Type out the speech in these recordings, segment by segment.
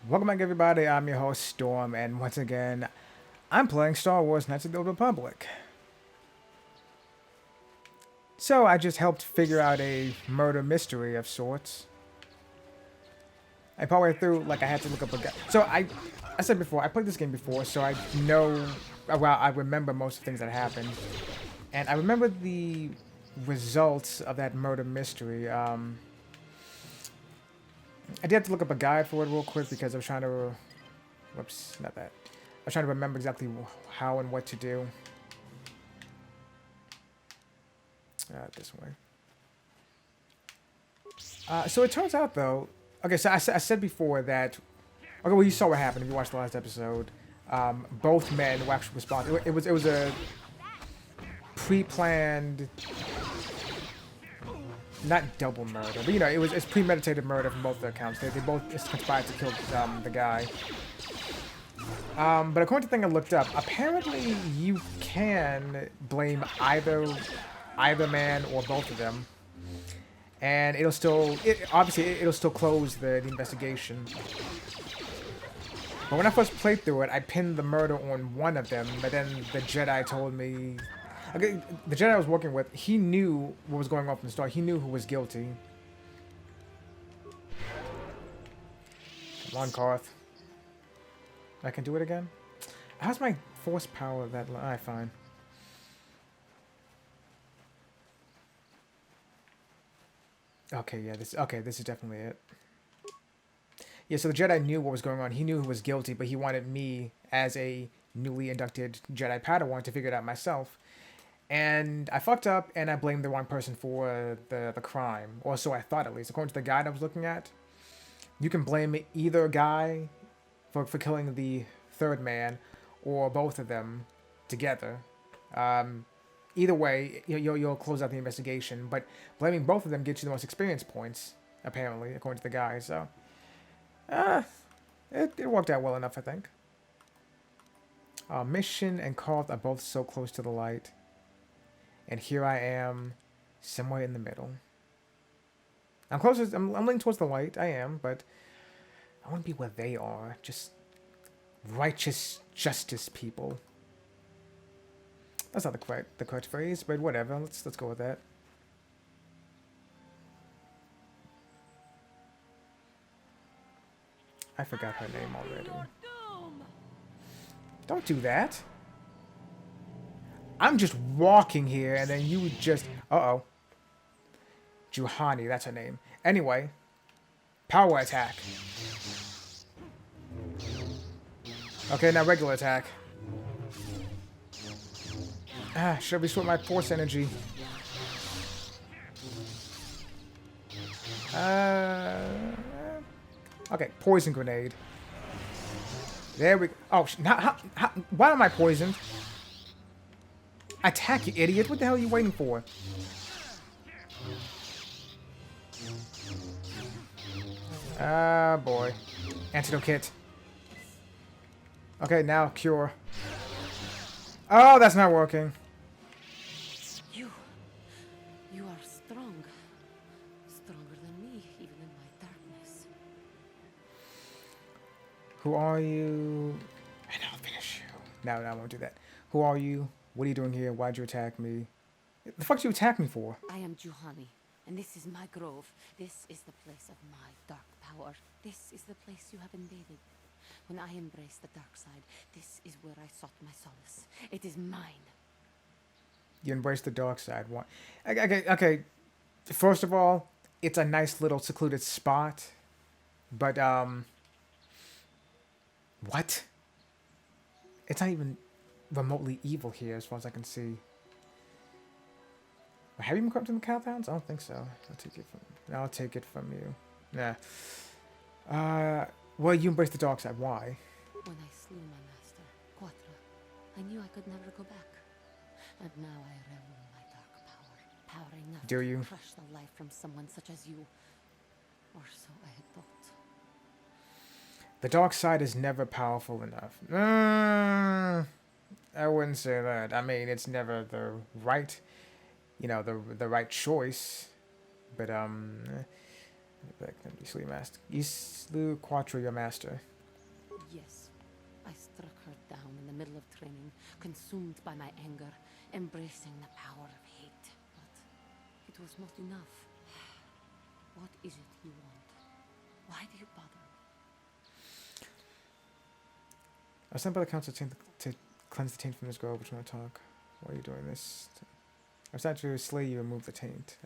Welcome back, everybody. I'm your host, Storm, and once again, I'm playing Star Wars Knights of the Old Republic. So, I just helped figure out a murder mystery of sorts. I partway through, like, I had to look up a guy. I said before, I played this game before, so I know, well, I remember most of the things that happened. And I remember the results of that murder mystery. I did have to look up a guide for it real quick because I was trying to, whoops, not that. I was trying to remember exactly how and what to do. This way. So it turns out, though. Okay, so I said before that. Okay, well, you saw what happened if you watched the last episode. Both men were actually responsible. It was a pre-planned, not double murder, but it's premeditated murder from both their accounts. They both conspired to kill the guy. But according to the thing I looked up, apparently you can blame either man or both of them, and it'll still close the investigation. But when I first played through it, I pinned the murder on one of them, but then the Jedi told me, okay, the Jedi I was working with, he knew what was going on from the start. He knew who was guilty. Come on, Karth. I can do it again? How's my force power that low? Alright, fine. Okay, yeah, this is definitely it. Yeah, so the Jedi knew what was going on. He knew who was guilty, but he wanted me, as a newly inducted Jedi Padawan, to figure it out myself. And I fucked up, and I blamed the wrong person for the crime. Or so I thought, at least. According to the guide I was looking at, you can blame either guy for killing the third man, or both of them together. Either way, you'll close out the investigation. But blaming both of them gets you the most experience points, apparently, according to the guy. So, it worked out well enough, I think. Mission and Karth are both so close to the light. And here I am, somewhere in the middle. I'm closest. I'm leaning towards the light. I am, but I want to be where they are. Just righteous justice people. That's not the correct phrase, but whatever. Let's go with that. I forgot her name already. Don't do that. I'm just walking here, and then you just... Uh-oh. Juhani, that's her name. Anyway. Power attack. Okay, now regular attack. Should we switch my force energy? Okay, poison grenade. There we go. Oh, why am I poisoned? Attack, you idiot. What the hell are you waiting for? Ah, boy. Antidote kit. Okay, now cure. Oh, that's not working. You are strong. Stronger than me, even in my darkness. Who are you? And I'll finish you. No, I won't do that. Who are you? What are you doing here? Why'd you attack me? The fuck did you attack me for? I am Juhani, and this is my grove. This is the place of my dark power. This is the place you have invaded. When I embraced the dark side, this is where I sought my solace. It is mine. You embrace the dark side. What? Okay. First of all, it's a nice little secluded spot. But, what? It's not even remotely evil here, as far as I can see. Have you been corrupted in the Cowtowns? I don't think so. I'll take it from you. Nah. Well, you embrace the dark side. Why? When I slew my master, Quatra, I knew I could never go back. And now I revel in my dark power. Power enough Do you? to crush the life from someone such as you. Or so I had thought. The dark side is never powerful enough. I wouldn't say that. I mean, it's never the right, the right choice. But, you slew master. You slew Quattro, your master. Yes, I struck her down in the middle of training, consumed by my anger, embracing the power of hate. But it was not enough. What is it you want? Why do you bother? I was sent by the council to cleanse the taint from this grove, which want to talk. Why are you doing this? I was sent to slay you and remove the taint.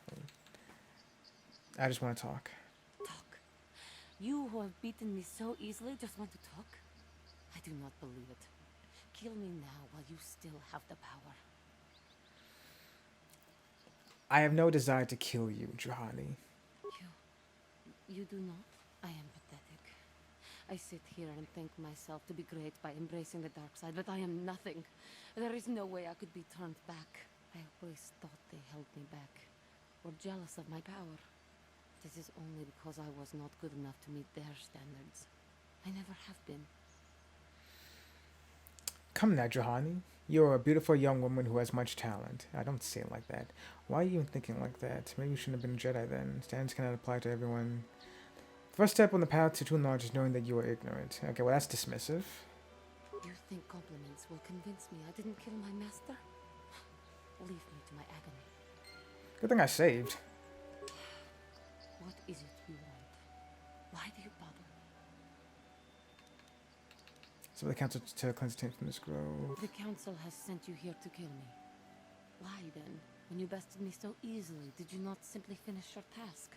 I just want to talk. Talk. You who have beaten me so easily just want to talk? I do not believe it. Kill me now while you still have the power. I have no desire to kill you, Juhani. You do not? I am pathetic. I sit here and think myself to be great by embracing the dark side, but I am nothing. There is no way I could be turned back. I always thought they held me back, or jealous of my power. This is only because I was not good enough to meet their standards. I never have been. Come now, Juhani. You're a beautiful young woman who has much talent. I don't say it like that. Why are you even thinking like that? Maybe you shouldn't have been a Jedi then. Standards cannot apply to everyone. The first step on the path to true knowledge is knowing that you are ignorant. Okay, well that's dismissive. You think compliments will convince me I didn't kill my master? Leave me to my agony. Good thing I saved. What is it you want? Why do you bother? So the council to cleanse the taint from this grove. The council has sent you here to kill me. Why then, when you bested me so easily, did you not simply finish your task?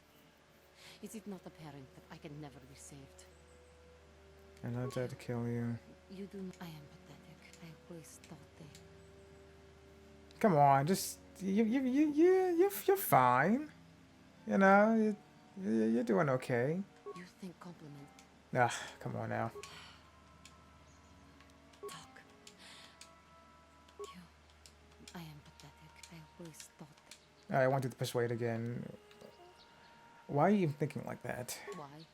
Is it not apparent that I can never be saved? I'm not there to kill you. You do not. I am pathetic. I always thought they... Come on, just you're fine. You know, you're doing okay. You think compliment... Ah, come on now. Talk. You... I am pathetic. I always thought that... I want you to persuade again. Why are you even thinking like that? Why?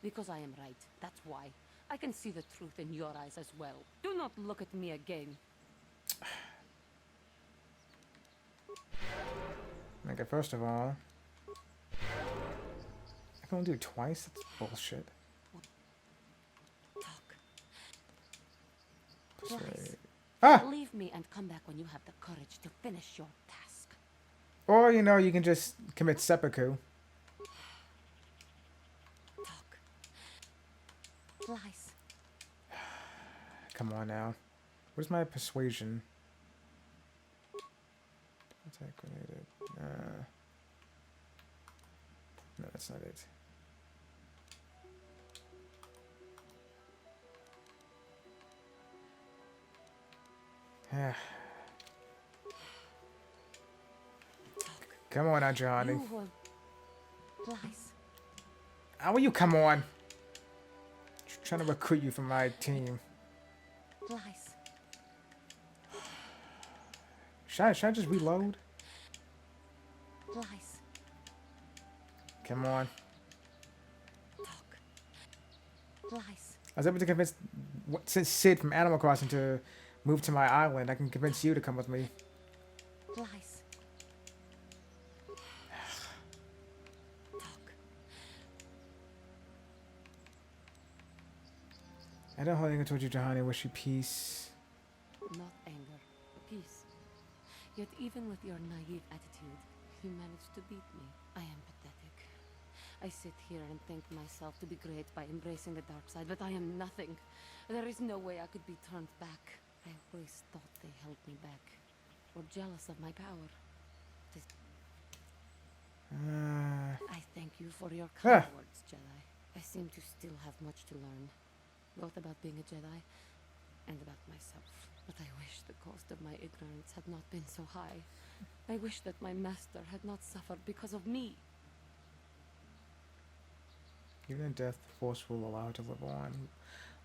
Because I am right. That's why. I can see the truth in your eyes as well. Do not look at me again. Okay, first of all, I can only do it twice? That's bullshit. Talk. Persuade. Ah! Leave me and come back when you have the courage to finish your task. Or, you know, you can just commit seppuku. Talk. Lies. Come on now. Where's my persuasion? Attack grenade. No, that's not it. Come on now, Johnny. You who... Lies. How will you come on? Trying to recruit you from my team. Lies. Should I just reload? Lies. Come on. Talk. Lies. I was able to convince Sid from Animal Crossing to move to my island. I can convince you to come with me. Lies. Talk. I don't hold anger towards you, Johanny. I wish you peace. Not anger, peace. Yet even with your naive attitude, you managed to beat me. I am pathetic. I sit here and think myself to be great by embracing the dark side, but I am nothing. There is no way I could be turned back. I always thought they held me back, or jealous of my power. I thank you for your kind words, Jedi. I seem to still have much to learn, both about being a Jedi and about myself. But I wish the cost of my ignorance had not been so high. I wish that my master had not suffered because of me. Even in death, the Force will allow her to live on.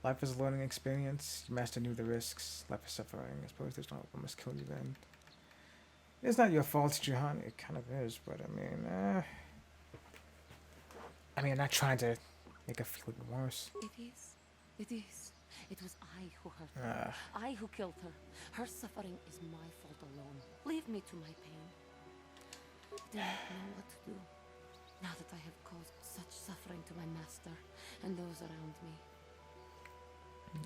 Life is a learning experience. Your master knew the risks. Life is suffering. I suppose there's no hope I must kill you then. It's not your fault, Johan. It kind of is, but I mean, I'm not trying to make her feel even worse. It is. It is. It was I who hurt her. I who killed her. Her suffering is my fault alone. Leave me to my pain. I do not know what to do, now that I have caused such suffering to my master and those around me.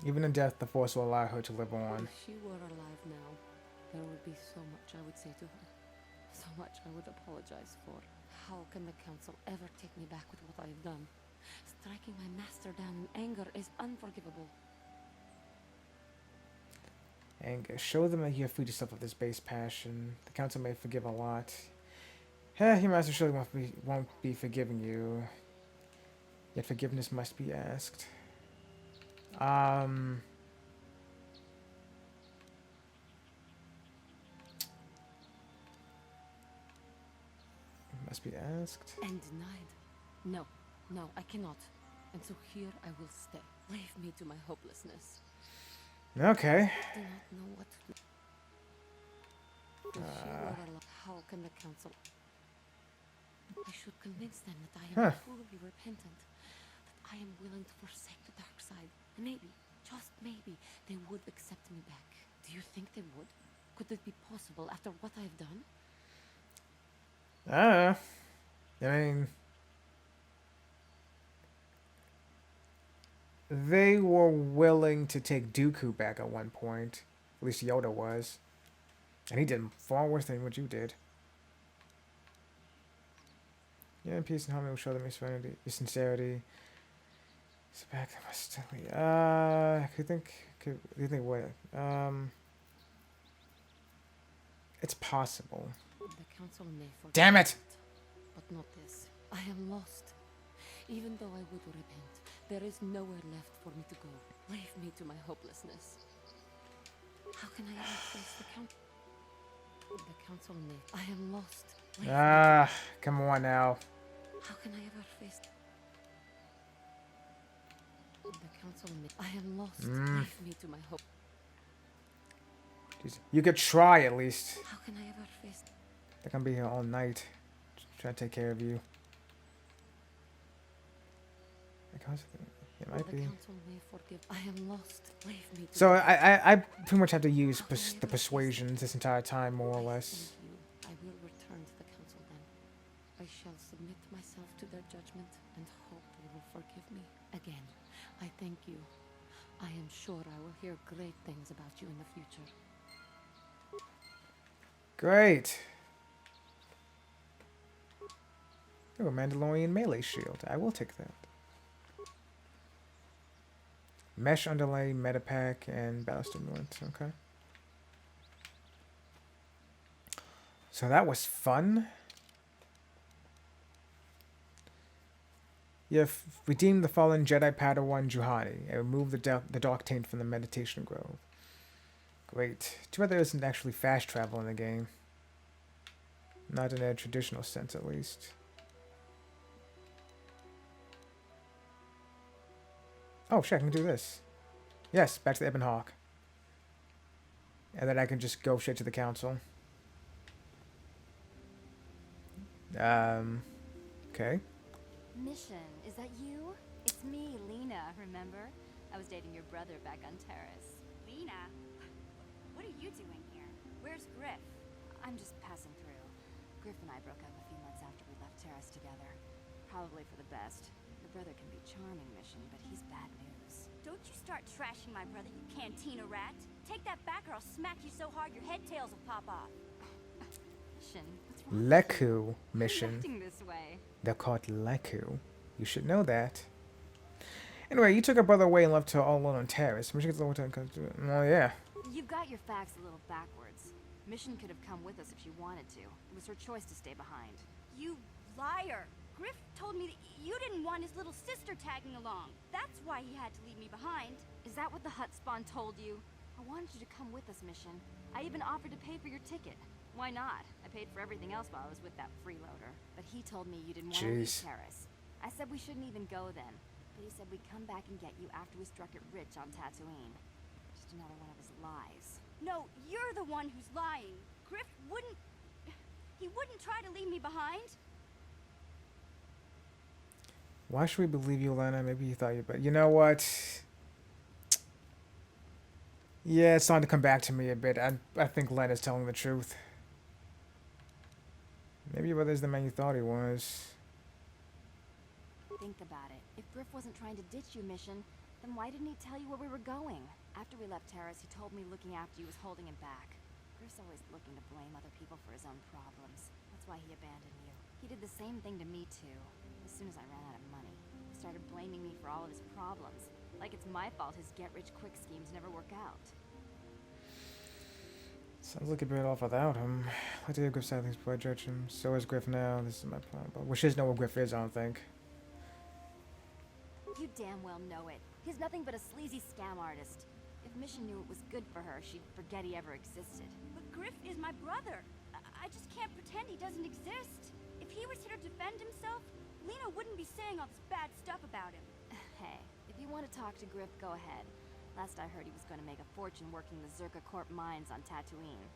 Even in death, the Force will allow her to live on. If she were alive now, there would be so much I would say to her. So much I would apologize for. How can the council ever take me back with what I have done? Striking my master down in anger is unforgivable. Anger. Show them that you have freed yourself of this base passion. The council may forgive a lot. Your master surely won't be forgiving you. Yet forgiveness must be asked. Um... Must be asked. And denied. No, no, I cannot. And so here I will stay. Leave me to my hopelessness. Okay. I do not know what to do. If she were alive, how can the council... I should convince them that I am truly repentant. That I am willing to forsake the dark side. And maybe, just maybe, they would accept me back. Do you think they would? Could it be possible after what I have done? I mean, they were willing to take Dooku back at one point. At least Yoda was. And he did far worse than what you did. Yeah, peace and harmony will show them your sincerity. It's back to my stomach. Do you think what? It's possible. The council may forgive. Damn it! But not this. I am lost. Even though I would repent, there is nowhere left for me to go. Leave me to my hopelessness. How can I ever face the council? The council may. I am lost. Come on now. How can I ever face the council may. I am lost. Leave me to my hope. Jeez. You could try at least. How can I ever face? They're gonna be here all night. Trying to take care of you. It might The be. council may forgive. I am lost. Leave me to So my I pretty much have to use the persuasions this entire time, more or less. Thank you. I will return to the council then. I shall submit myself to their judgment and hope they will forgive me. Again, I thank you. I am sure I will hear great things about you in the future. Great. Oh, a Mandalorian melee shield. I will take that. Mesh underlay, metapack, and battle stimulant. Okay. So that was fun. You have redeemed the fallen Jedi Padawan Juhani and removed the dark taint from the meditation grove. Great. Too bad there isn't actually fast travel in the game. Not in a traditional sense, at least. Oh, shit, I can do this. Yes, back to the Ebon Hawk. And then I can just go straight to the council. Okay. Mission, is that you? It's me, Lena, remember? I was dating your brother back on Terrace. Lena? What are you doing here? Where's Griff? I'm just passing through. Griff and I broke up a few months after we left Terrace together. Probably for the best. Your brother can be charming, Mission, but he's bad news. Don't you start trashing my brother, you cantina rat. Take that back or I'll smack you so hard your head tails will pop off. Mission, what's wrong? Leku Why are you mission. acting this way? They're called Leku. You should know that. Anyway, you took her brother away and left her all alone on Terrace. Mission gets a little time comes to it. Oh, yeah. You've got your facts a little backwards. Mission could have come with us if she wanted to. It was her choice to stay behind. You liar. Griff told me that you didn't want his little sister tagging along. That's why he had to leave me behind. Is that what the Hutt spawn told you? I wanted you to come with us, Mission. I even offered to pay for your ticket. Why not? I paid for everything else while I was with that freeloader. But he told me you didn't want to leave Jeez. Terrace. I said we shouldn't even go then. But he said we'd come back and get you after we struck it rich on Tatooine. Just another one of his lies. No, you're the one who's lying. Griff wouldn't... He wouldn't try to leave me behind. Why should we believe you, Lena? Maybe you thought you... But you know what? Yeah, it's starting to come back to me a bit. I think Lena's telling the truth. Maybe your brother's the man you thought he was. Think about it. If Griff wasn't trying to ditch you, Mission, Then why didn't he tell you where we were going? After we left Terrace, he told me looking after you was holding him back. Griff's always looking to blame other people for his own problems. That's why he abandoned you. He did the same thing to me, too. As soon as I ran out of money, he started blaming me for all of his problems. Like it's my fault his get-rich-quick schemes never work out. Sounds like a bit off without him. I did Griff sad things before I judge him. So is Griff now. This is my plan. But we should know what Griff is, I don't think. You damn well know it. He's nothing but a sleazy scam artist. If Mission knew it was good for her, she'd forget he ever existed. But Griff is my brother. I just can't pretend he doesn't exist. If he was here to defend himself, Lena wouldn't be saying all this bad stuff about him. Hey, if you want to talk to Griff, go ahead. Last I heard, he was going to make a fortune working the Zerka Corp mines on Tatooine.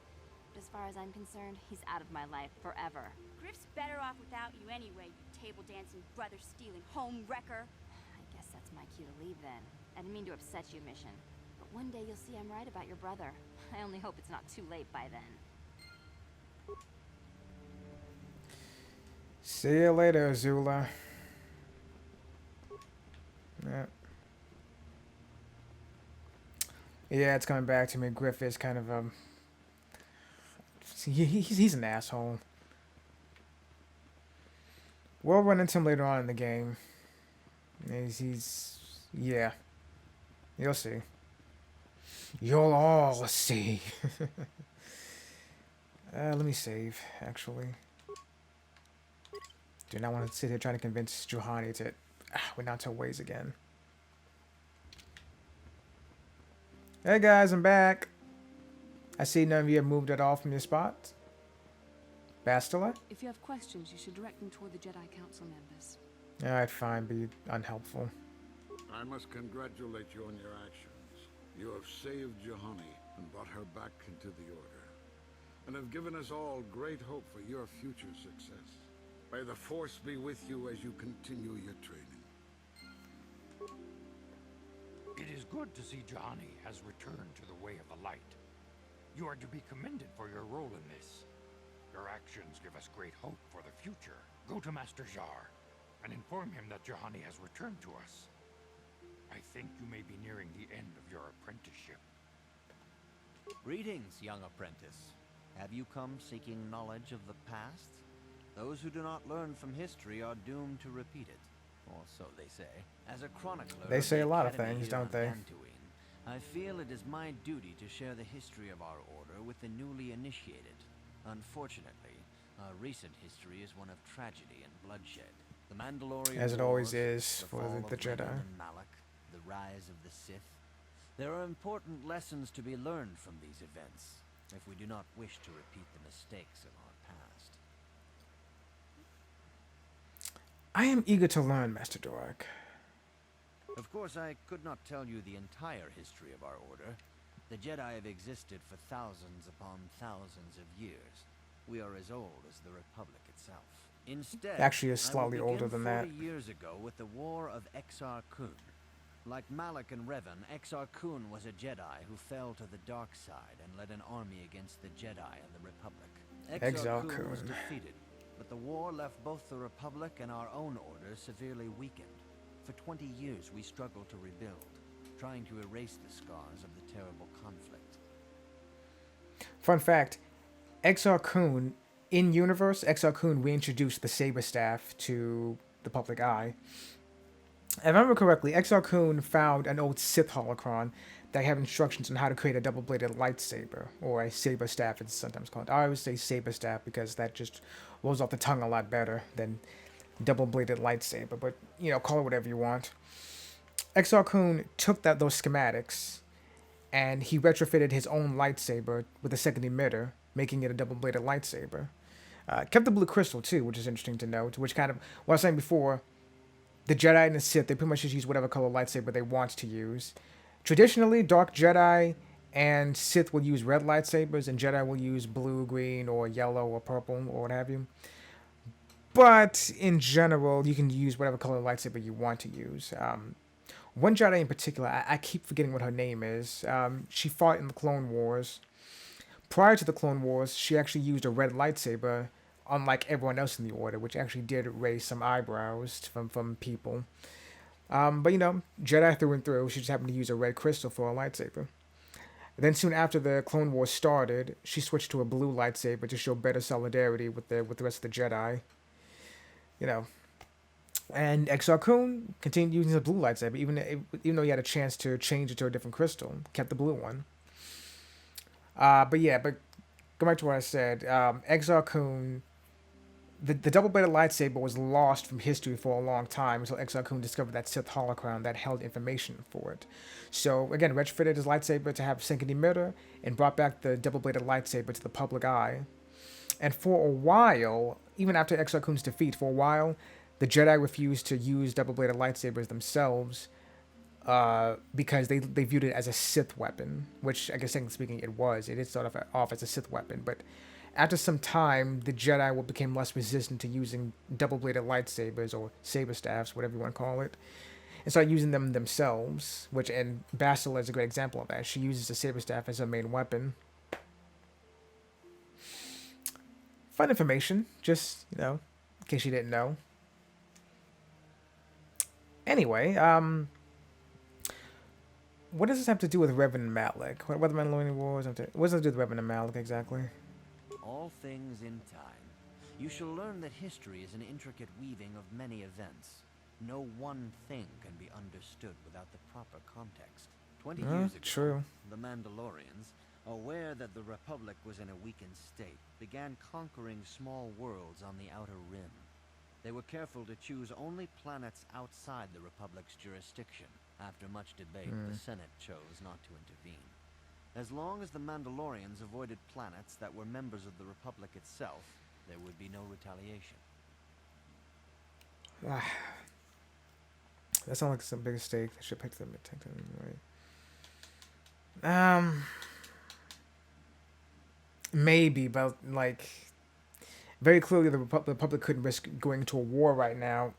But as far as I'm concerned, he's out of my life forever. Griff's better off without you anyway, you table-dancing, brother-stealing home wrecker. I guess that's my cue to leave then. I didn't mean to upset you, Mission. But one day you'll see I'm right about your brother. I only hope it's not too late by then. See you later, Azula. Yeah. Yeah, it's coming back to me. Griff is kind of he's an asshole. We'll run into him later on in the game. He's yeah. You'll see. You'll all see. Let me save, actually. Do not want to sit here trying to convince Juhani to went out to ways again. Hey guys, I'm back. I see none of you have moved at all from your spots. Bastila? If you have questions, you should direct them toward the Jedi Council members. Alright, fine, be unhelpful. I must congratulate you on your actions. You have saved Juhani and brought her back into the Order, and have given us all great hope for your future success. May the Force be with you as you continue your training. It is good to see Juhani has returned to the way of the light. You are to be commended for your role in this. Your actions give us great hope for the future. Go to Master Jar and inform him that Juhani has returned to us. I think you may be nearing the end of your apprenticeship. Greetings, young apprentice. Have you come seeking knowledge of the past? Those who do not learn from history are doomed to repeat it. Or so they say. As a chronicler They say a lot of Academy things, here don't on they? Dantooine, I feel it is my duty to share the history of our order with the newly initiated. Unfortunately, our recent history is one of tragedy and bloodshed. The Mandalorian As it always Wars, is the for fall the of Jedi. Revan and Malak, the rise of the Sith. There are important lessons to be learned from these events, if we do not wish to repeat the mistakes of our past. I am eager to learn, Master Dorak. Of course, I could not tell you the entire history of our order. The Jedi have existed for thousands upon thousands of years. We are as old as the Republic itself. Instead, Actually, is I will slightly older begin than that. 40 years ago with the War of Exar Kun. Like Malak and Revan, Exar Kun was a Jedi who fell to the dark side and led an army against the Jedi and the Republic. Exar Kun was Kun. defeated, but the war left both the Republic and our own order severely weakened. For 20 years we struggled to rebuild, trying to erase the scars of the terrible conflict. Fun fact, Exar Kun, in universe, Exar Kun reintroduced the saber staff to the public eye. If I remember correctly, Exar Kun found an old Sith holocron that had instructions on how to create a double-bladed lightsaber, or a saber staff it's sometimes called. I always say saber staff because that just rolls off the tongue a lot better than double-bladed lightsaber, but, you know, call it whatever you want. Exar Kun took those schematics, and he retrofitted his own lightsaber with a second emitter, making it a double-bladed lightsaber. Kept the blue crystal, too, which is interesting to note, which kind of, what I was saying before, the Jedi and the Sith, they pretty much just use whatever color lightsaber they want to use. Traditionally, Dark Jedi and Sith will use red lightsabers, and Jedi will use blue, green, or yellow, or purple, or what have you. But in general, you can use whatever color lightsaber you want to use. One Jedi in particular, I keep forgetting what her name is. She fought in the Clone Wars. Prior to the Clone Wars, she actually used a red lightsaber, unlike everyone else in the Order, which actually did raise some eyebrows from people. But you know, Jedi through and through. She just happened to use a red crystal for a lightsaber. Then soon after the Clone Wars started, she switched to a blue lightsaber to show better solidarity with the rest of the Jedi. You know, and Exar Kun continued using the blue lightsaber, even though he had a chance to change it to a different crystal, kept the blue one. But go back to what I said. Exar Kun, the double-bladed lightsaber was lost from history for a long time until Exar Kun discovered that Sith holocron that held information for it. So again, retrofitted his lightsaber to have synchrony mirror and brought back the double-bladed lightsaber to the public eye. And for a while, even after Exar Kun's defeat, for a while, the Jedi refused to use double-bladed lightsabers themselves because they viewed it as a Sith weapon, which I guess technically speaking it was. It is sort of off as a Sith weapon, but after some time, the Jedi became less resistant to using double-bladed lightsabers or saber staffs, whatever you want to call it, and started using them themselves. And Bastila is a great example of that. She uses the saber staff as her main weapon. Fun information, just in case you didn't know. Anyway, what does this have to do with Revan and Malak? What the Mandalorian Wars have to? What does it do with Revan and Malak exactly? All things in time. You shall learn that history is an intricate weaving of many events. No one thing can be understood without the proper context. 20 years ago, True. the Mandalorians, aware that the Republic was in a weakened state, began conquering small worlds on the Outer Rim. They were careful to choose only planets outside the Republic's jurisdiction. After much debate, the Senate chose not to intervene. As long as the Mandalorians avoided planets that were members of the Republic itself, there would be no retaliation. That sounds like some big mistake. They should pick them. Maybe, but like, very clearly the Republic couldn't risk going into a war right now.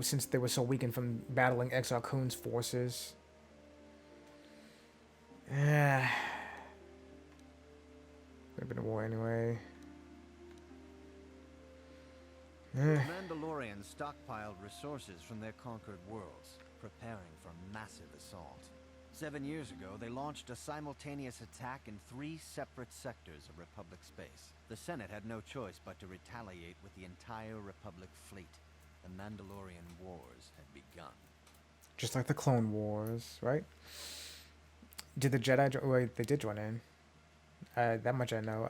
Since they were so weakened from battling Exar Kun's forces. Would have been a war anyway. The Mandalorians stockpiled resources from their conquered worlds, preparing for massive assault. 7 years ago, they launched a simultaneous attack in 3 separate sectors of Republic space. The Senate had no choice but to retaliate with the entire Republic fleet. The Mandalorian Wars had begun. Just like the Clone Wars, right? Did the Jedi... Wait, they did join in. That much I know.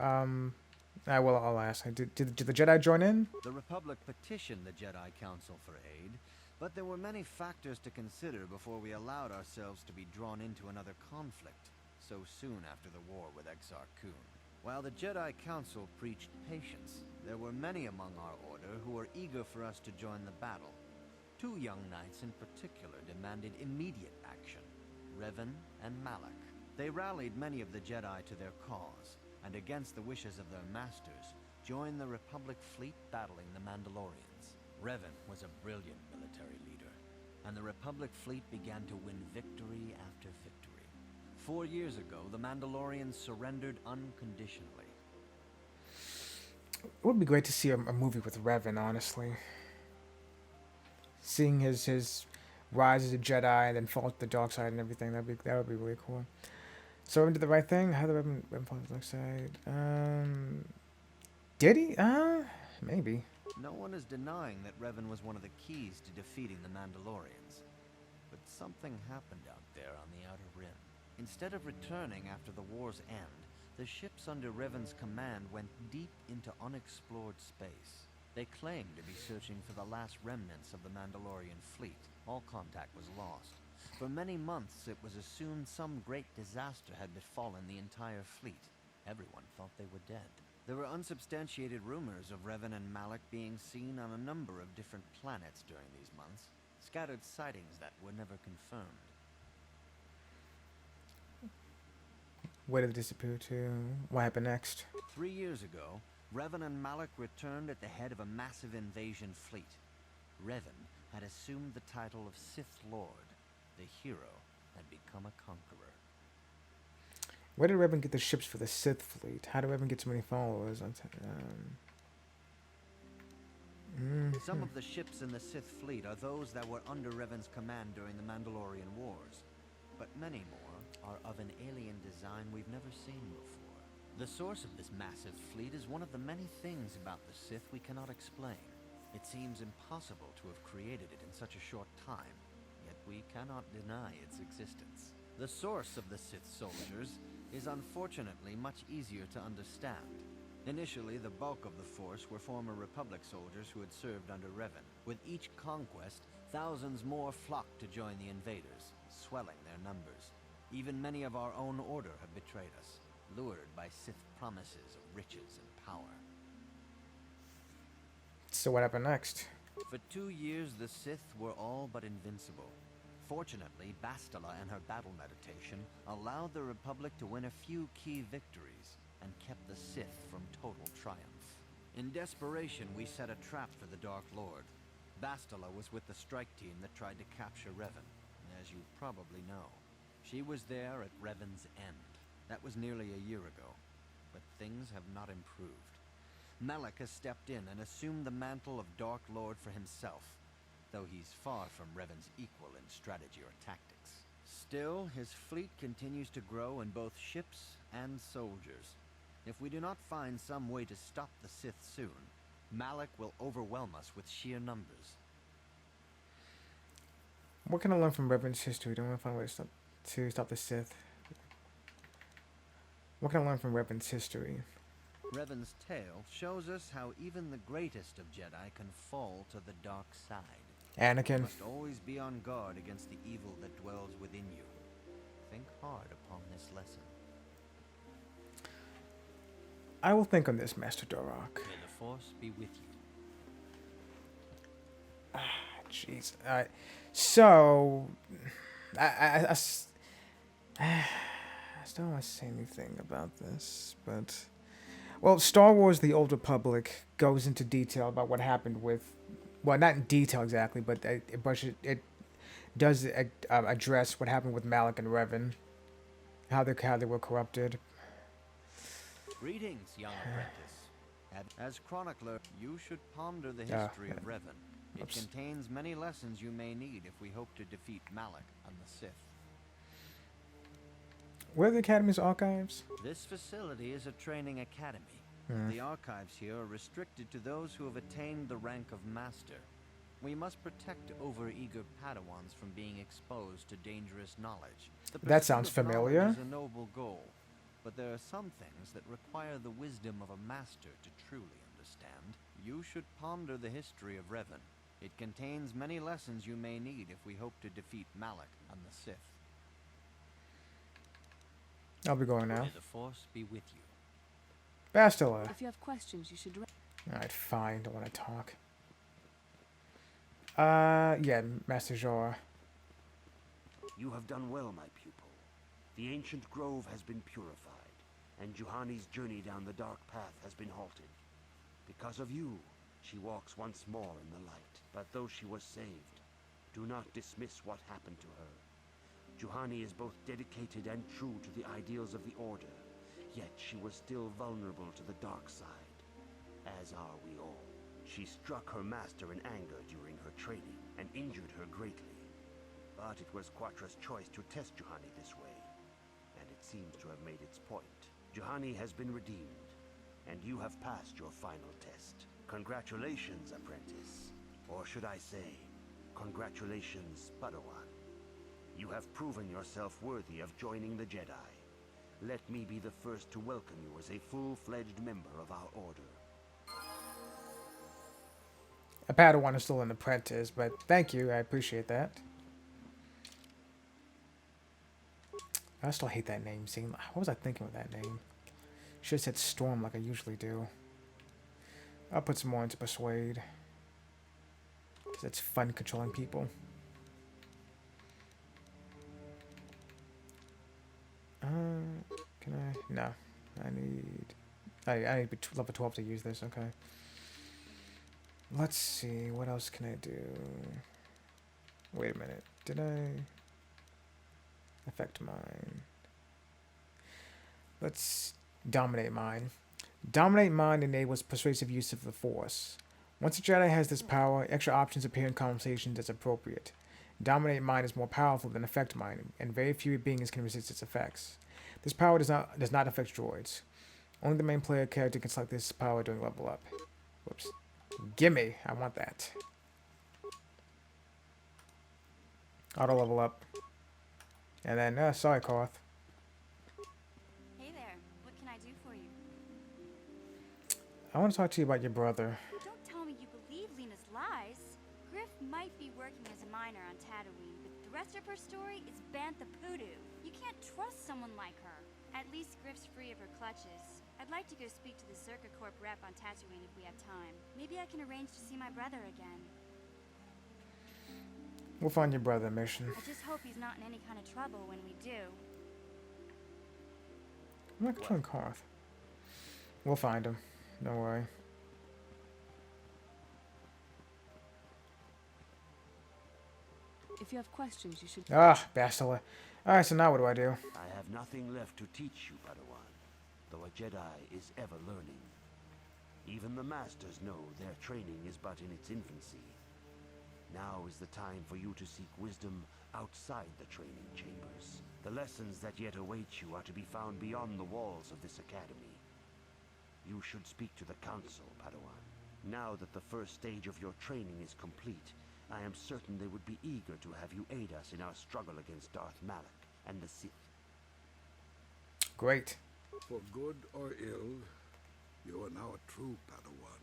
Well, I'll ask. Did the Jedi join in? The Republic petitioned the Jedi Council for aid, but there were many factors to consider before we allowed ourselves to be drawn into another conflict, so soon after the war with Exar Kun. While the Jedi Council preached patience, there were many among our order who were eager for us to join the battle. 2 young knights in particular demanded immediate action, Revan and Malak. They rallied many of the Jedi to their cause, and against the wishes of their masters, joined the Republic fleet battling the Mandalorians. Revan was a brilliant military leader, and the Republic fleet began to win victory after victory. 4 years ago, the Mandalorians surrendered unconditionally. It would be great to see a movie with Revan, honestly. Seeing his rise as a Jedi and then fall to the dark side and everything, that would be really cool. So Revan did the right thing. How did Revan fall to the dark side? Did he? Maybe. No one is denying that Revan was one of the keys to defeating the Mandalorians. But something happened out there on the Outer Rim. Instead of returning after the war's end, the ships under Revan's command went deep into unexplored space. They claimed to be searching for the last remnants of the Mandalorian fleet. All contact was lost. For many months, it was assumed some great disaster had befallen the entire fleet. Everyone thought they were dead. There were unsubstantiated rumors of Revan and Malak being seen on a number of different planets during these months. Scattered sightings that were never confirmed. Where did it disappear to? What happened next? 3 years ago, Revan and Malak returned at the head of a massive invasion fleet. Revan had assumed the title of Sith Lord. The hero had become a conqueror. Where did Revan get the ships for the Sith fleet? How did Revan get so many followers? Some of the ships in the Sith fleet are those that were under Revan's command during the Mandalorian Wars, but many more are of an alien design we've never seen before. The source of this massive fleet is one of the many things about the Sith we cannot explain. It seems impossible to have created it in such a short time, yet we cannot deny its existence. The source of the Sith soldiers is unfortunately much easier to understand. Initially, the bulk of the force were former Republic soldiers who had served under Revan. With each conquest, thousands more flocked to join the invaders, swelling their numbers. Even many of our own order have betrayed us, lured by Sith promises of riches and power. So what happened next? For 2 years, the Sith were all but invincible. Fortunately, Bastila and her battle meditation allowed the Republic to win a few key victories and kept the Sith from total triumph. In desperation, we set a trap for the Dark Lord. Bastila was with the strike team that tried to capture Revan, as you probably know. She was there at Revan's end. That was nearly a year ago, but things have not improved. Merrick has stepped in and assumed the mantle of Dark Lord for himself, though he's far from Revan's equal in strategy or tactics. Still, his fleet continues to grow in both ships and soldiers. If we do not find some way to stop the Sith soon, Merrick will overwhelm us with sheer numbers. What can I learn from Revan's history? Don't want to find a way to stop the Sith. What can I learn from Revan's history? Revan's tale shows us how even the greatest of Jedi can fall to the dark side. You Anakin. must always be on guard against the evil that dwells within you. Think hard upon this lesson. I will think on this, Master Dorok. May the Force be with you. Jeez. Alright. So, I still don't want to say anything about this, but... Well, Star Wars The Old Republic goes into detail about what happened with... Well, not in detail exactly, but it does address what happened with Merrick and Revan. How they were corrupted. Greetings, young apprentice. As chronicler, you should ponder the history of Revan. It contains many lessons you may need if we hope to defeat Merrick and the Sith. Where are the Academy's archives? This facility is a training academy. The archives here are restricted to those who have attained the rank of Master. We must protect overeager Padawans from being exposed to dangerous knowledge. That sounds familiar. Is a noble goal, but there are some things that require the wisdom of a master to truly understand. You should ponder the history of Revan. It contains many lessons you may need if we hope to defeat Merrick and the Sith. I'll be going now. May the Force be with you. Bastila. If you have questions, you should direct. Alright, fine. Don't want to talk. Yeah, Master Zhora. You have done well, my pupil. The ancient grove has been purified, and Juhani's journey down the dark path has been halted. Because of you, she walks once more in the light. But though she was saved, do not dismiss what happened to her. Juhani is both dedicated and true to the ideals of the Order, yet she was still vulnerable to the dark side, as are we all. She struck her master in anger during her training and injured her greatly. But it was Quatra's choice to test Juhani this way, and it seems to have made its point. Juhani has been redeemed, and you have passed your final test. Congratulations, apprentice. Or should I say, congratulations, Padawan. You have proven yourself worthy of joining the Jedi. Let me be the first to welcome you as a full-fledged member of our order. A Padawan is still an apprentice, but thank you. I appreciate that. I still hate that name. What was I thinking with that name? Should have said Storm like I usually do. I'll put some more into Persuade. Because it's fun controlling people. Can I? No. I need level 12 to use this. Okay. Let's see. What else can I do? Wait a minute. Did I affect mine? Let's dominate mine. Dominate mind enables persuasive use of the Force. Once a Jedi has this power, extra options appear in conversations as appropriate. Dominate mind is more powerful than affect mind, and very few beings can resist its effects. This power does not affect droids. Only the main player character can select this power during level up. Whoops. Gimme! I want that. Auto level up. And then, sorry, Koth. Hey there, what can I do for you? I want to talk to you about your brother. Don't tell me you believe Lena's lies. Griff might be working as a miner on Tatooine, but the rest of her story is Bantha Poodoo. You can't trust someone like her. At least Griff's free of her clutches. I'd like to go speak to the Circa Corp rep on Tatooine if we have time. Maybe I can arrange to see my brother again. We'll find your brother, Mission. I just hope he's not in any kind of trouble when we do. I'm not controlling Koth. We'll find him. Don't worry. If you have questions, you should... Ah, Bastila. Alright, so now what do I do? I have nothing left to teach you, Padawan, though a Jedi is ever learning. Even the Masters know their training is but in its infancy. Now is the time for you to seek wisdom outside the training chambers. The lessons that yet await you are to be found beyond the walls of this academy. You should speak to the Council, Padawan. Now that the first stage of your training is complete, I am certain they would be eager to have you aid us in our struggle against Darth Malak and the Sith. Great. For good or ill, you are now a true Padawan.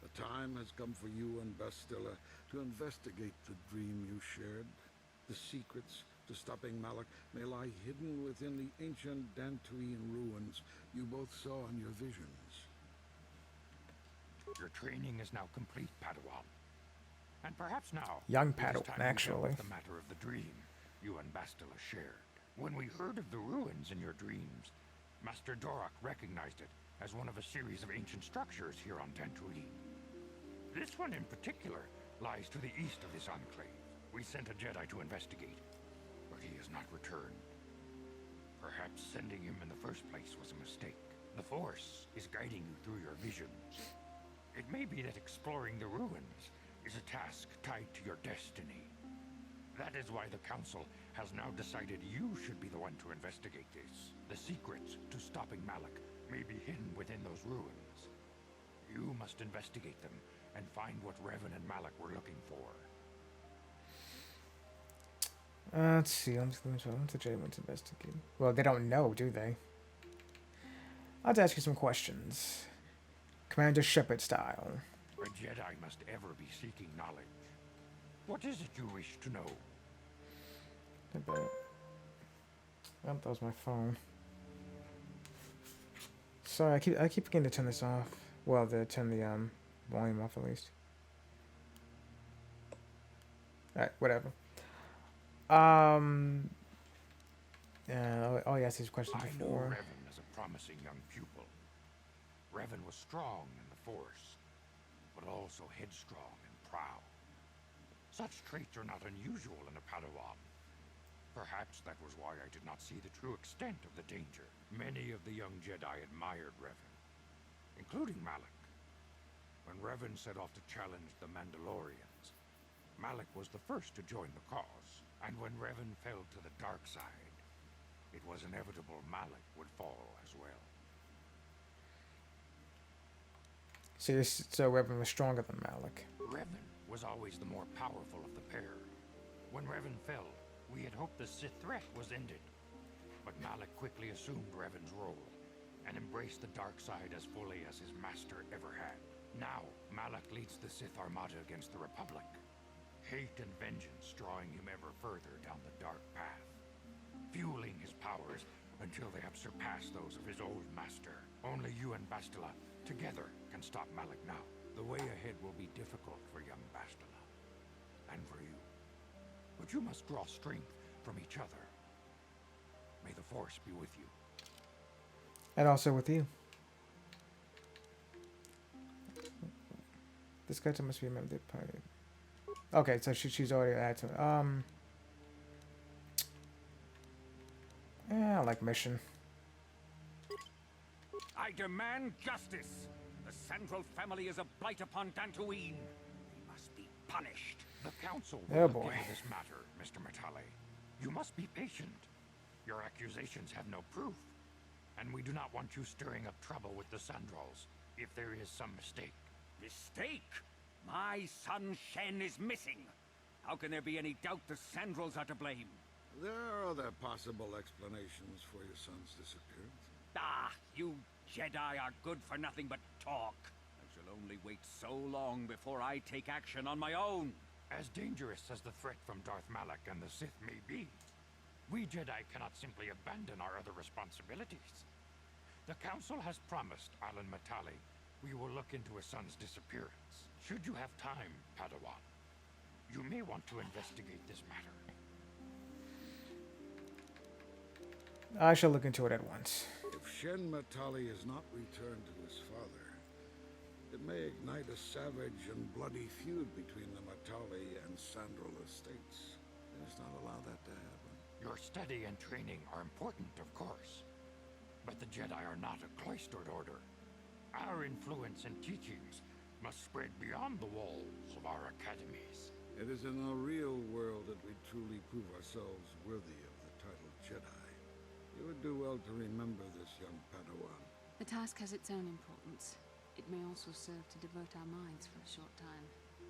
The time has come for you and Bastila to investigate the dream you shared. The secrets to stopping Malak may lie hidden within the ancient Dantooine ruins you both saw in your visions. Your training is now complete, Padawan. And perhaps now, Young it is Padawan, time we dealt actually. with the matter of the dream you and Bastila shared. When we heard of the ruins in your dreams, Master Dorak recognized it as one of a series of ancient structures here on Dantooine. This one in particular lies to the east of this enclave. We sent a Jedi to investigate, but he has not returned. Perhaps sending him in the first place was a mistake. The Force is guiding you through your visions. It may be that exploring the ruins is a task tied to your destiny. That is why the Council has now decided you should be the one to investigate this. The secrets to stopping Malak may be hidden within those ruins. You must investigate them and find what Revan and Malak were looking for. Let's see. What's the Jedi want to investigate? Well, they don't know, do they? I'll have to ask you some questions. Commander Shepard style. A Jedi must ever be seeking knowledge. What is it you wish to know? I bet. Oh, that was my phone. Sorry, I keep forgetting to turn this off. Well, to turn the volume off at least. Alright, whatever. Oh, I asked these questions I knew before. Revan as a promising young pupil. Revan was strong in the Force, but also headstrong and proud. Such traits are not unusual in a Padawan. Perhaps that was why I did not see the true extent of the danger. Many of the young Jedi admired Revan, including Malak. When Revan set off to challenge the Mandalorians, Malak was the first to join the cause. And when Revan fell to the dark side, it was inevitable Malak would fall as well. So Revan was stronger than Malak. Revan was always the more powerful of the pair. When Revan fell, we had hoped the Sith threat was ended. But Malak quickly assumed Revan's role and embraced the dark side as fully as his master ever had. Now, Malak leads the Sith Armada against the Republic. Hate and vengeance drawing him ever further down the dark path, fueling his powers until they have surpassed those of his old master. Only you and Bastila together can stop Malak now. The way ahead will be difficult for young Bastila, and for you. But you must draw strength from each other. May the Force be with you. And also with you. This character must be a member of the party. Okay, so she's already added to it. Yeah, I like Mission. I demand justice. The Sandral family is a blight upon Dantooine. They must be punished. The council Oh, will look boy. into this matter, Mr. Matale. You must be patient. Your accusations have no proof, and we do not want you stirring up trouble with the Sandrals if there is some mistake. Mistake? My son Shen is missing. How can there be any doubt the Sandrals are to blame? There are other possible explanations for your son's disappearance. Ah, you Jedi are good for nothing but talk. I shall only wait so long before I take action on my own. As dangerous as the threat from Darth Malak and the Sith may be, we Jedi cannot simply abandon our other responsibilities. The Council has promised Alan Matale we will look into his son's disappearance. Should you have time, Padawan, you may want to investigate this matter. I shall look into it at once. If Shen Matali is not returned to his father, it may ignite a savage and bloody feud between the Matali and Sandral estates. We must not allow that to happen. Your study and training are important, of course, but the Jedi are not a cloistered order. Our influence and teachings must spread beyond the walls of our academies. It is in the real world that we truly prove ourselves worthy of the title Jedi. You would do well to remember this, young Padawan. The task has its own importance. It may also serve to divert our minds for a short time.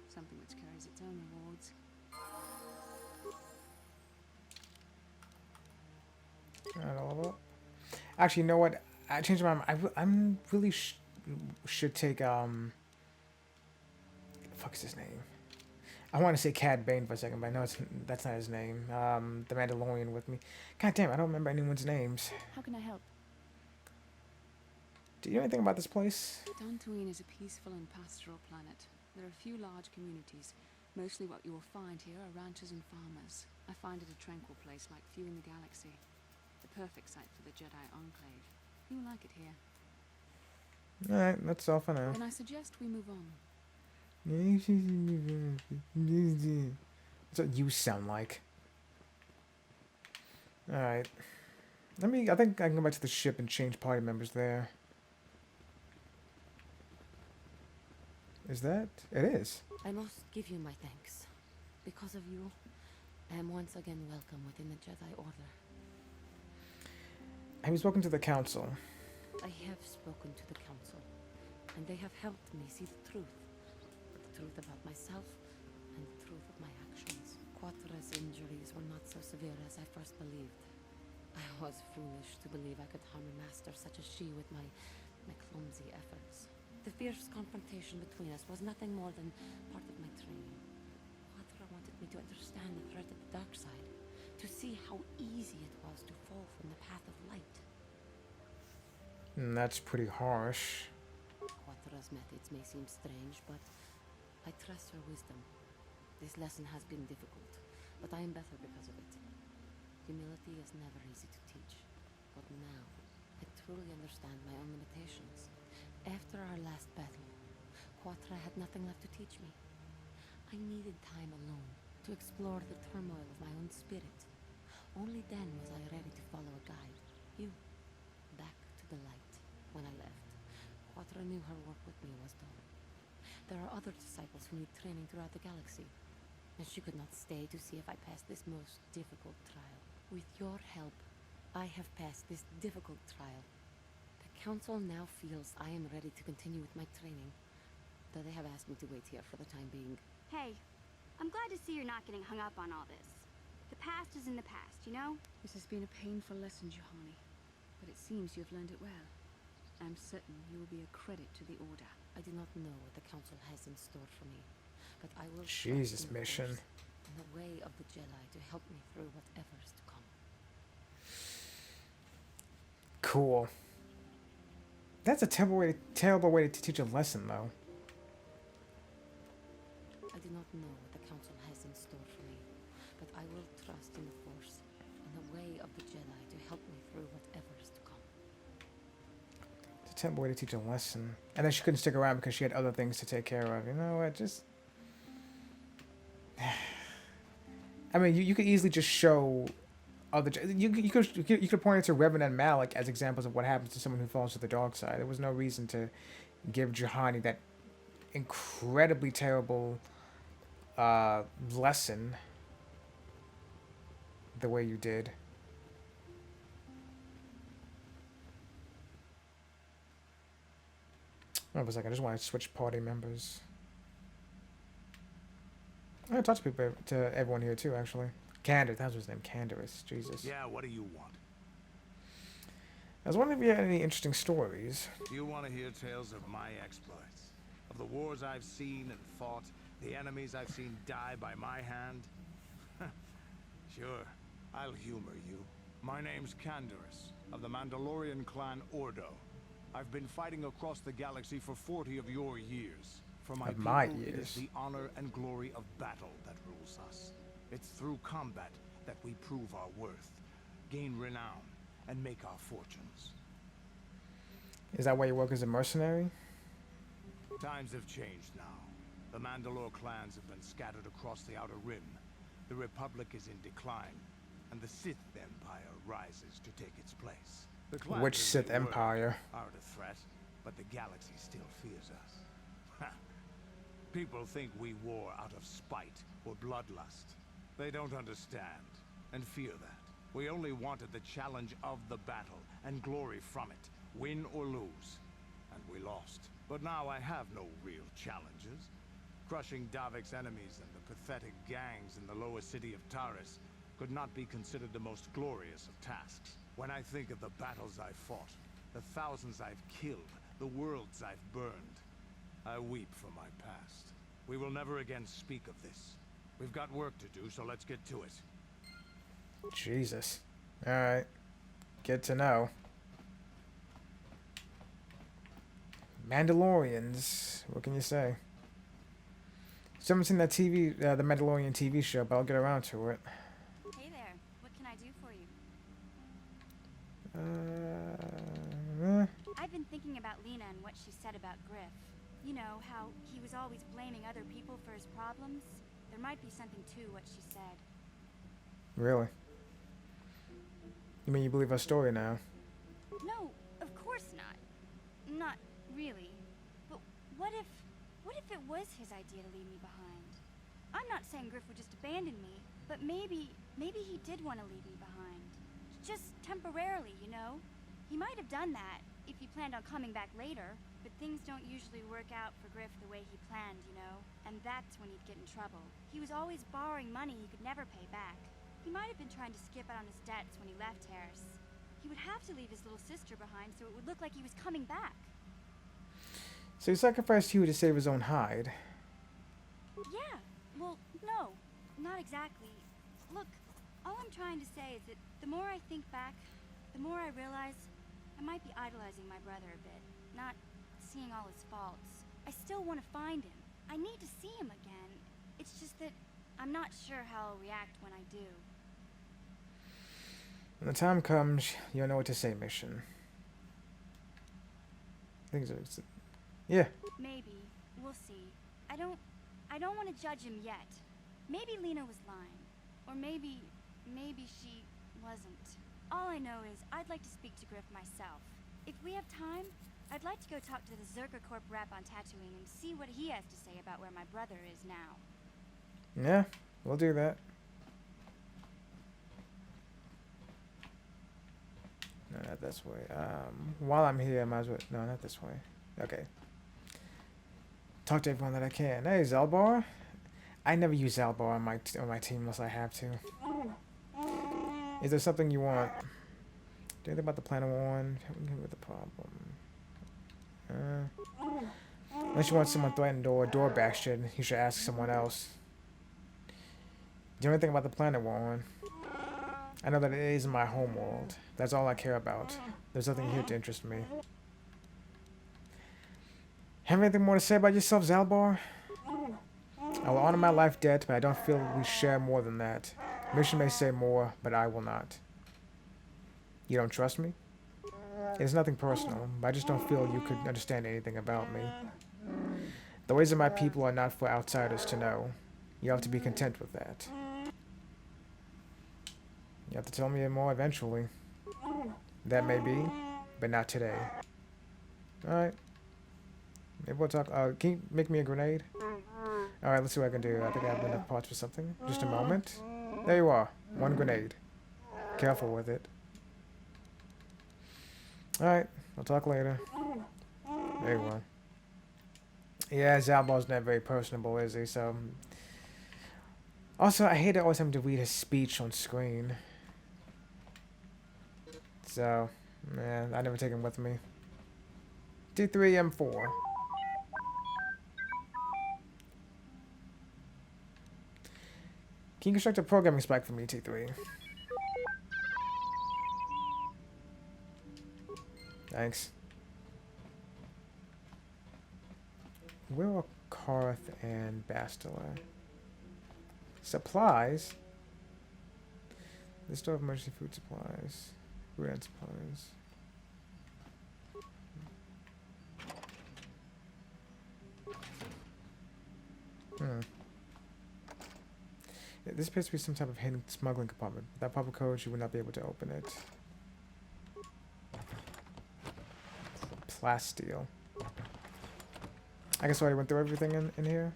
Something which carries its own rewards. Alright, all up. Actually, you know what? I changed my mind. I'm really should take the fuck's his name? I want to say Cad Bane for a second, but I know that's not his name. The Mandalorian with me. God damn, I don't remember anyone's names. How can I help? Do you know anything about this place? Dantooine is a peaceful and pastoral planet. There are few large communities. Mostly what you will find here are ranchers and farmers. I find it a tranquil place like few in the galaxy. The perfect site for the Jedi Enclave. You will like it here. Alright, that's all for now. Then I suggest we move on. That's what you sound like. Alright. I think I can go back to the ship and change party members there. Is that? It is. I must give you my thanks. Because of you, I am once again welcome within the Jedi Order. Have you spoken to the council? I have spoken to the Council, and they have helped me see the truth. The truth about myself, and the truth of my actions. Quatra's injuries were not so severe as I first believed. I was foolish to believe I could harm a master such as she with my clumsy efforts. The fierce confrontation between us was nothing more than part of my training. Quatra wanted me to understand the threat of the dark side, to see how easy it was to fall from the path of light. That's pretty harsh. Quatra's methods may seem strange, but I trust her wisdom. This lesson has been difficult, but I am better because of it. Humility is never easy to teach, but now I truly understand my own limitations. After our last battle, Quatra had nothing left to teach me. I needed time alone to explore the turmoil of my own spirit. Only then was I ready to follow a guide. You. Back to the light. When I left, Quatra knew her work with me was done. There are other disciples who need training throughout the galaxy, and she could not stay to see if I passed this most difficult trial. With your help, I have passed this difficult trial. The Council now feels I am ready to continue with my training, though they have asked me to wait here for the time being. Hey, I'm glad to see you're not getting hung up on all this. The past is in the past, you know? This has been a painful lesson, Juhani, but it seems you have learned it well. I'm certain you will be a credit to the Order. I do not know what the Council has in store for me, but I will Jesus, trust in the mission. Force and the way of the Jedi to help me through whatever is to come. Cool. That's a terrible way to teach a lesson, though. I do not know what the Council has in store for me, but I will trust in the Force and the way of the Jedi to help me through whatever is to come. It's a terrible way to teach a lesson. And then she couldn't stick around because she had other things to take care of. You know what? Just... I mean, you could easily just show other... You could point it to Revan and Malik as examples of what happens to someone who falls to the dark side. There was no reason to give Juhani that incredibly terrible lesson the way you did. Hold on a second, I just want to switch party members. I talked to people, to everyone here too, actually. Candor, that was his name, Candorus. Jesus. Yeah, what do you want? I was wondering if you had any interesting stories. Do you want to hear tales of my exploits? Of the wars I've seen and fought? The enemies I've seen die by my hand? Sure, I'll humor you. My name's Candorus, of the Mandalorian clan Ordo. I've been fighting across the galaxy for 40 of your years. For my Of my people, it years. is the honor and glory of battle that rules us. It's through combat that we prove our worth, gain renown, and make our fortunes. Is that why you work as a mercenary? Times have changed now. The Mandalore clans have been scattered across the Outer Rim. The Republic is in decline, and the Sith Empire rises to take its place. The clans Which as Sith they were Empire? aren't a threat, but the galaxy still fears us. Ha. People think we war out of spite or bloodlust. They don't understand, and fear that. We only wanted the challenge of the battle, and glory from it, win or lose. And we lost. But now I have no real challenges. Crushing Davik's enemies and the pathetic gangs in the lower city of Taris could not be considered the most glorious of tasks. When I think of the battles I've fought, the thousands I've killed, the worlds I've burned, I weep for my past. We will never again speak of this. We've got work to do, so let's get to it. Jesus. Alright. Good to know. Mandalorians. What can you say? Still haven't seen that the Mandalorian TV show, but I'll get around to it. Hey there. What can I do for you? I've been thinking about Lena and what she said about Griff. You know, how he was always blaming other people for his problems. There might be something to what she said. Really? You mean you believe our story now? No, of course not. Not really. But what if it was his idea to leave me behind? I'm not saying Griff would just abandon me, but maybe he did want to leave me behind. Just temporarily, you know? He might have done that if he planned on coming back later, but things don't usually work out for Griff the way he planned, you know? And that's when he'd get in trouble. He was always borrowing money he could never pay back. He might have been trying to skip out on his debts when he left Harris. He would have to leave his little sister behind so it would look like he was coming back. So he sacrificed you to save his own hide. Yeah, well, no, not exactly. Look, all I'm trying to say is that the more I think back, the more I realize I might be idolizing my brother a bit, not seeing all his faults. I still want to find him. I need to see him again. It's just that I'm not sure how I'll react when I do. When the time comes, you'll know what to say, Mission. Things are... Yeah. Maybe. We'll see. I don't want to judge him yet. Maybe Lena was lying. Or maybe she wasn't. All I know is I'd like to speak to Griff myself. If we have time, I'd like to go talk to the Zerka Corp rep on Tatooine and see what he has to say about where my brother is now. Yeah, we'll do that. No, not this way. While I'm here, I might as well... No, not this way. Okay. Talk to everyone that I can. Hey, Zelbar? I never use Zelbar on my team unless I have to. Is there something you want? Do you think about the Planet One? With the problem. Unless you want someone threatened or door bashed, you should ask someone else. Do you know anything about the Planet One? I know that it is my home world. That's all I care about. There's nothing here to interest me. Have anything more to say about yourself, Zalbar? I will honor my life debt, but I don't feel we share more than that. Mission may say more, but I will not. You don't trust me? It's nothing personal, but I just don't feel you could understand anything about me. The ways of my people are not for outsiders to know. You have to be content with that. You have to tell me more eventually. That may be, but not today. Alright. Maybe we'll talk. Can you make me a grenade? Alright, let's see what I can do. I think I have enough parts for something. Just a moment. There you are. One grenade. Careful with it. Alright, we'll talk later. There you are. Yeah, Zalbal's not very personable, is he? So. Also, I hate always having to read his speech on screen. So, man, I never take him with me. T3M4. Can you construct a programming spec for me, T3? Thanks. Where are Karth and Bastila? Supplies? The store of emergency food supplies. Food and supplies. Yeah, this appears to be some type of hidden smuggling compartment. Without proper code, you would not be able to open it. Plasteel. I guess I already went through everything in here.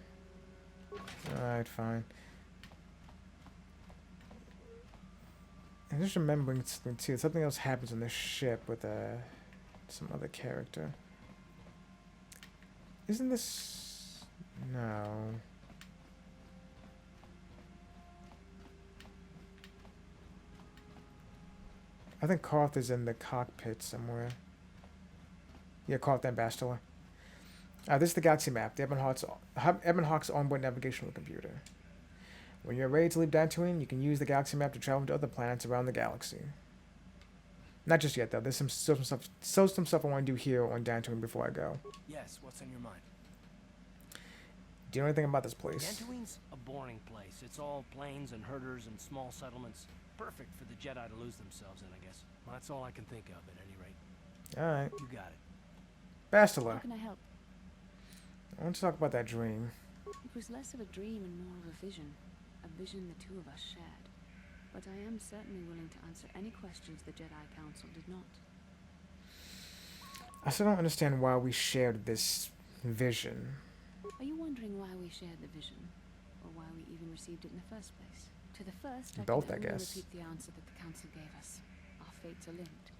Alright, fine. I'm just remembering something too. Something else happens on this ship with some other character. Isn't this... No. I think Karth is in the cockpit somewhere. Yeah, Karth and Bastila. This is the galaxy map, the Ebon Hawk's onboard navigational computer. When you're ready to leave Dantooine, you can use the galaxy map to travel to other planets around the galaxy. Not just yet, though. There's some stuff I want to do here on Dantooine before I go. Yes, what's on your mind? Do you know anything about this place? Dantooine's a boring place. It's all plains and herders and small settlements. Perfect for the Jedi to lose themselves in, I guess. Well, that's all I can think of, at any rate. Alright. You got it. Bastila. How can I help? I want to talk about that dream. It was less of a dream and more of a vision the two of us shared. But I am certainly willing to answer any questions the Jedi Council did not. I still don't understand why we shared this vision. Are you wondering why we shared the vision? Or why we even received it in the first place? To the first, Both, I I can only guess. repeat the answer that the Council gave us. Our fates are linked.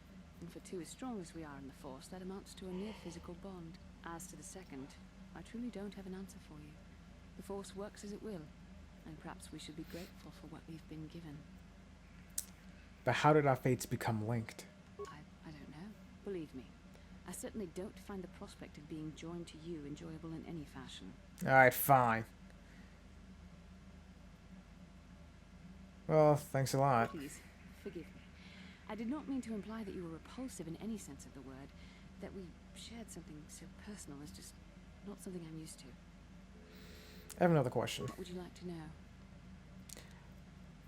And for two as strong as we are in the Force, that amounts to a near physical bond. As to the second, I truly don't have an answer for you. The Force works as it will, and perhaps we should be grateful for what we've been given. But how did our fates become linked? I don't know. Believe me, I certainly don't find the prospect of being joined to you enjoyable in any fashion. Alright, fine. Well, thanks a lot. Please, forgive me. I did not mean to imply that you were repulsive in any sense of the word. That we shared something so personal is just not something I'm used to. I have another question. What would you like to know?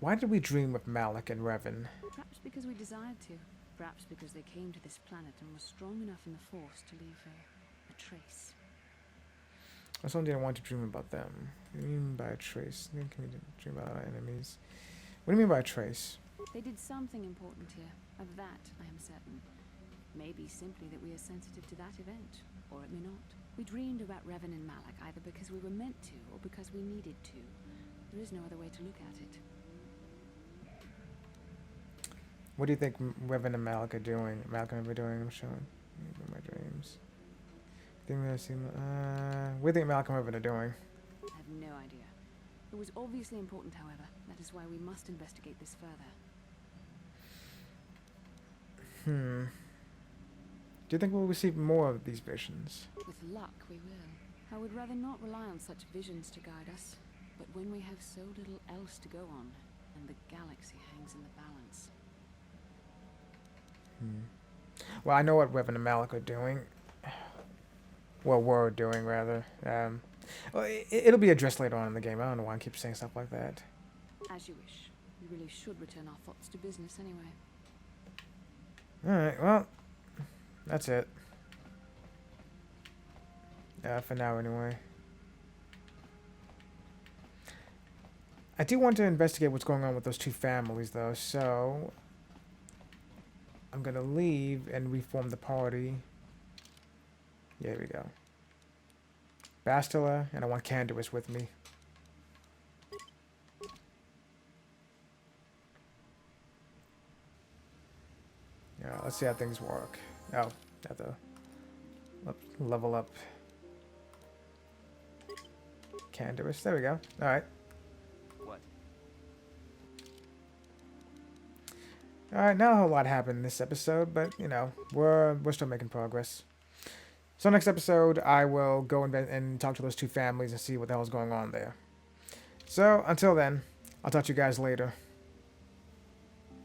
Why did we dream of Malik and Revan? Perhaps because we desired to. Perhaps because they came to this planet and were strong enough in the Force to leave a trace. I also didn't want to dream about them. What do you mean by a trace? Can we dream about our enemies? What do you mean by a trace? They did something important here. Of that, I am certain. Maybe simply that we are sensitive to that event, or it may not. We dreamed about Revan and Malak either because we were meant to, or because we needed to. There is no other way to look at it. What do you think Revan and Malik are doing? Malik and Revan are doing? I'm showing my dreams. What do you think Malik and Revan are doing? I have no idea. It was obviously important, however. That is why we must investigate this further. Do you think we'll receive more of these visions? With luck, we will. I would rather not rely on such visions to guide us. But when we have so little else to go on, and the galaxy hangs in the balance. Well, I know what Revan and Malik are doing. Well, were doing, rather. Well, it'll be addressed later on in the game. I don't know why I keep saying stuff like that. As you wish. We really should return our thoughts to business anyway. Alright, well, that's it. For now, anyway. I do want to investigate what's going on with those two families, though, so I'm gonna leave and reform the party. Yeah, here we go. Bastila, and I want Canduous with me. Yeah, let's see how things work. Oh, have to level up Canduous. There we go. All right. What? All right. Not a whole lot happened in this episode, but you know, we're still making progress. So next episode, I will go and talk to those two families and see what the hell is going on there. So until then, I'll talk to you guys later.